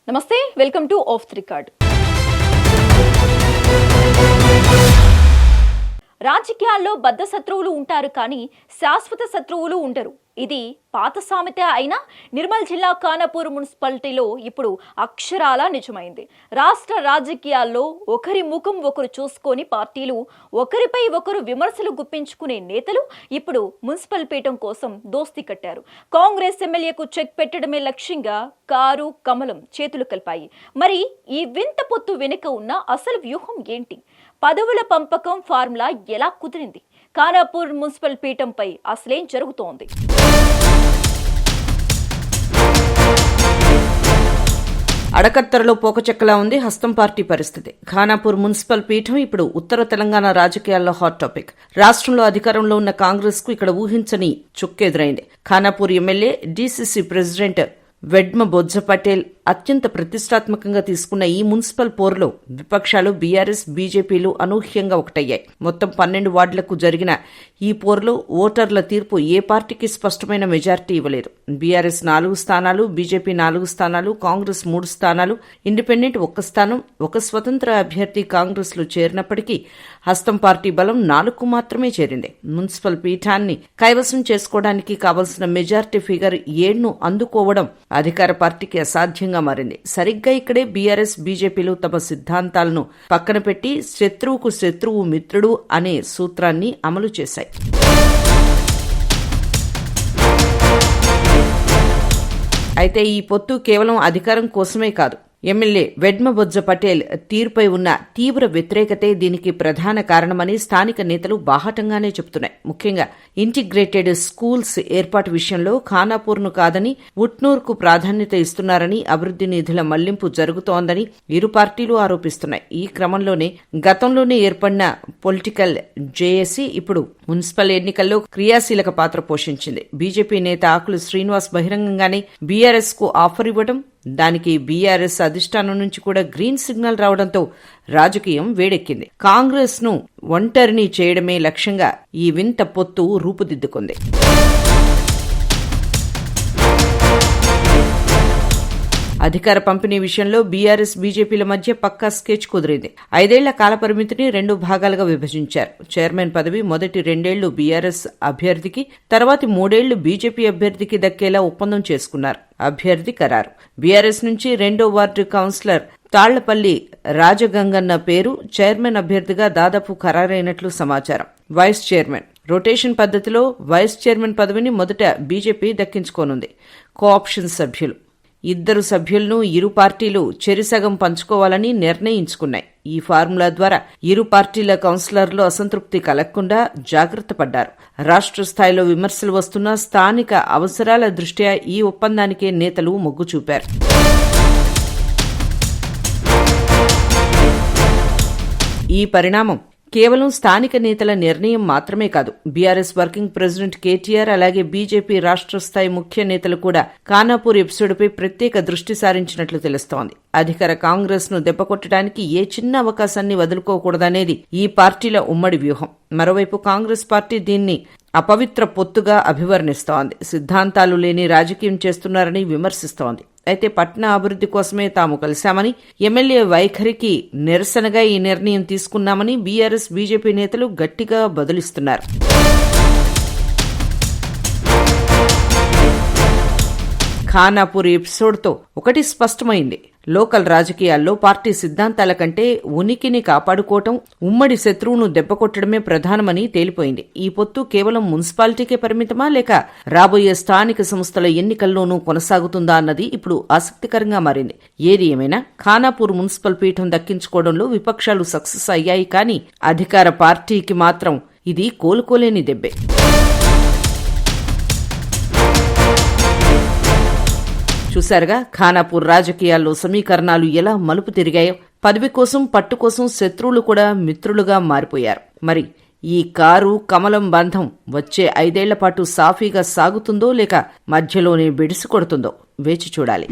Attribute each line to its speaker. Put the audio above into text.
Speaker 1: నమస్తే, welcome to of the record. రాజకీయాల్లో బద్ధ శత్రువులు ఉంటారు, కానీ శాశ్వత శత్రువులు ఉండరు. ఇది పాత సామెత అయినా నిర్మల్ జిల్లా ఖానాపూర్ మున్సిపాలిటీలో ఇప్పుడు అక్షరాలా నిజమైంది. రాష్ట్ర రాజకీయాల్లో ఒకరి ముఖం ఒకరు చూసుకొని పార్టీలు ఒకరిపై ఒకరు విమర్శలు గుప్పించుకునే నేతలు ఇప్పుడు మున్సిపల్ పీఠం కోసం దోస్తీ కట్టారు. కాంగ్రెస్ ఎమ్మెల్యేకు చెక్ పెట్టడమే లక్ష్యంగా కారు కమలం చేతులు కలిపాయి. మరి ఈ వింత పొత్తు వెనుక ఉన్న అసలు వ్యూహం ఏంటి? పదవుల పంపకం ఫార్ములా ఎలా కుదిరింది? ఖానాపూర్ మున్సిపల్ పీఠంపై అసలేం జరుగుతోంది?
Speaker 2: అడకత్తరలో పోకచెక్కలా ఉంది హస్తం పార్టీ పరిస్థితి. ఖానాపూర్ మున్సిపల్ పీఠం ఇప్పుడు ఉత్తర తెలంగాణ రాజకీయాల్లో హాట్ టాపిక్. రాష్ట్రంలో అధికారంలో ఉన్న కాంగ్రెస్ కు ఇక్కడ ఊహించని చుక్కెదురైంది. Khanapur MLA DCC president Vedma Bojju Patel అత్యంత ప్రతిష్టాత్మకంగా తీసుకున్న ఈ మున్సిపల్ పోరులో విపక్షాలు బీఆర్ఎస్, బీజేపీలు అనూహ్యంగా ఒకటయ్యాయి. మొత్తం 12 వార్డులకు జరిగిన ఈ పోరులో ఓటర్ల తీర్పు ఏ పార్టీకి స్పష్టమైన మెజారిటీ ఇవ్వలేదు. బీఆర్ఎస్ 4 స్థానాలు, బీజేపీ 4 స్థానాలు, కాంగ్రెస్ 3 స్థానాలు, ఇండిపెండెంట్ 1 స్థానం, ఒక స్వతంత్ర అభ్యర్థి కాంగ్రెస్ లో చేరినప్పటికీ హస్తం పార్టీ బలం 4కు మాత్రమే చేరింది. మున్సిపల్ పీఠాన్ని కైవసం చేసుకోవడానికి కావలసిన మెజారిటీ ఫిగర్ 7ను అందుకోవడం అధికార పార్టీకి అసాధ్యంగా మారింది. సరిగ్గా ఇక్కడే బీఆర్ఎస్, బీజేపీలు తమ సిద్ధాంతాలను పక్కన పెట్టి శత్రువుకు శత్రువు మిత్రుడు అనే సూత్రాన్ని అమలు చేశాయి. అయితే ఈ పొత్తు కేవలం అధికారం కోసమే కాదు. ఎమ్మెల్యే వెడ్మ బొజ్జ పటేల్ తీరుపై ఉన్న తీవ్ర వ్యతిరేకతే దీనికి ప్రధాన కారణమని స్థానిక నేతలు బాహాటంగానే చెబుతున్నాయి. ముఖ్యంగా ఇంటిగ్రేటెడ్ స్కూల్స్ ఏర్పాటు విషయంలో ఖానాపూర్ను కాదని ఉట్నూర్కు ప్రాధాన్యత ఇస్తున్నారని, అభివృద్ధి నిధుల మళ్లింపు జరుగుతోందని ఇరు పార్టీలు ఆరోపిస్తున్నాయి. ఈ క్రమంలోనే గతంలోనే ఏర్పడిన పొలిటికల్ జేఏసీ ఇప్పుడు మున్సిపల్ ఎన్నికల్లో క్రియాశీలక పాత్ర పోషించింది. బీజేపీ నేత ఆకుల శ్రీనివాస్ బహిరంగంగానే బీఆర్ఎస్ కు ఆఫర్ ఇవ్వడం, దానికి బీఆర్ఎస్ అధిష్టానం నుంచి కూడా గ్రీన్ సిగ్నల్ రావడంతో రాజకీయం వేడెక్కింది. కాంగ్రెస్ ను ఒంటరిని చేయడమే లక్ష్యంగా ఈ వింత పొత్తు రూపుదిద్దుకుంది. అధికార పంపిణీ విషయంలో బీఆర్ఎస్, బీజేపీల మధ్య పక్కా స్కెచ్ కుదిరింది. 5 ఏళ్ల కాల పరిమితిని 2 భాగాలుగా విభజించారు. చైర్మన్ పదవి మొదటి 2 ఏళ్లు బీఆర్ఎస్ అభ్యర్థికి, తర్వాతి 3 ఏళ్లు బీజేపీ అభ్యర్థికి దక్కేలా ఒప్పందం చేసుకున్నారు. అభ్యర్థి ఖరారు. బీఆర్ఎస్ నుంచి 2వ వార్డు కౌన్సిలర్ తాళ్లపల్లి రాజగంగన్న పేరు చైర్మన్ అభ్యర్థిగా దాదాపు ఖరారైనట్లు సమాచారం. వైస్ చైర్మన్ రొటేషన్ పద్ధతిలో వైస్ చైర్మన్ పదవిని మొదట బీజేపీ దక్కించుకోనుంది. కోఆప్షన్ సభ్యులు 2 సభ్యులను ఇరు పార్టీలు చెరిసగం పంచుకోవాలని నిర్ణయించుకున్నాయి. ఈ ఫార్ములా ద్వారా ఇరు పార్టీల కౌన్సిలర్లు అసంతృప్తి కలగకుండా జాగ్రత్త పడ్డారు. రాష్ట్ర స్థాయిలో విమర్శలు వస్తున్న స్థానిక అవసరాల దృష్ట్యా ఈ ఒప్పందానికే నేతలు మొగ్గు చూపారు. ఈ పరిణామం కేవలం స్థానిక నేతల నిర్ణయం మాత్రమే కాదు. బీఆర్ఎస్ వర్కింగ్ ప్రెసిడెంట్ కేటీఆర్, అలాగే బీజేపీ రాష్ట్ర స్థాయి ముఖ్య నేతలు కూడా ఖానాపూర్ ఎపిసోడ్పై ప్రత్యేక దృష్టి సారించినట్లు తెలుస్తోంది. అధికార కాంగ్రెస్ ను దెబ్బకొట్టడానికి ఏ చిన్న అవకాశాన్ని వదులుకోకూడదనేది ఈ పార్టీల ఉమ్మడి వ్యూహం. మరోవైపు కాంగ్రెస్ పార్టీ దీన్ని అపవిత్ర పొత్తుగా అభివర్ణిస్తోంది. సిద్ధాంతాలు లేని రాజకీయం చేస్తున్నారని విమర్శిస్తోంది. అయితే పట్టణ అభివృద్ధి కోసమే తాము కలిశామని, ఎమ్మెల్యే వైఖరికి నిరసనగా ఈ నిర్ణయం తీసుకున్నామని బీఆర్ఎస్, బీజేపీ నేతలు గట్టిగా బదులిస్తున్నారు. ఖానాపూర్ ఎపిసోడ్తో ఒకటి స్పష్టమైంది. లోకల్ రాజకీయాల్లో పార్టీ సిద్ధాంతాల కంటే ఉనికిని కాపాడుకోవటం, ఉమ్మడి శత్రువును దెబ్బకొట్టడమే ప్రధానమని తేలిపోయింది. ఈ పొత్తు కేవలం మున్సిపాలిటీకే పరిమితమా, లేక రాబోయే స్థానిక సంస్థల ఎన్నికల్లోనూ కొనసాగుతుందా అన్నది ఇప్పుడు ఆసక్తికరంగా మారింది. ఏది ఏమైనా ఖానాపూర్ మున్సిపల్ పీఠం దక్కించుకోవడంలో విపక్షాలు సక్సెస్ అయ్యాయి, కానీ అధికార పార్టీకి మాత్రం ఇది కోలుకోలేని దెబ్బే. చూశారుగా ఖానాపూర్ రాజకీయాల్లో సమీకరణాలు ఎలా మలుపు తిరిగాయో. పదవి కోసం, పట్టు కోసం శత్రువులు కూడా మిత్రులుగా మారిపోయారు. మరి ఈ కారు కమలం బంధం వచ్చే 5 ఏళ్ల పాటు సాఫీగా సాగుతుందో, లేక మధ్యలోనే బెడిసి కొడుతుందో వేచి చూడాలి.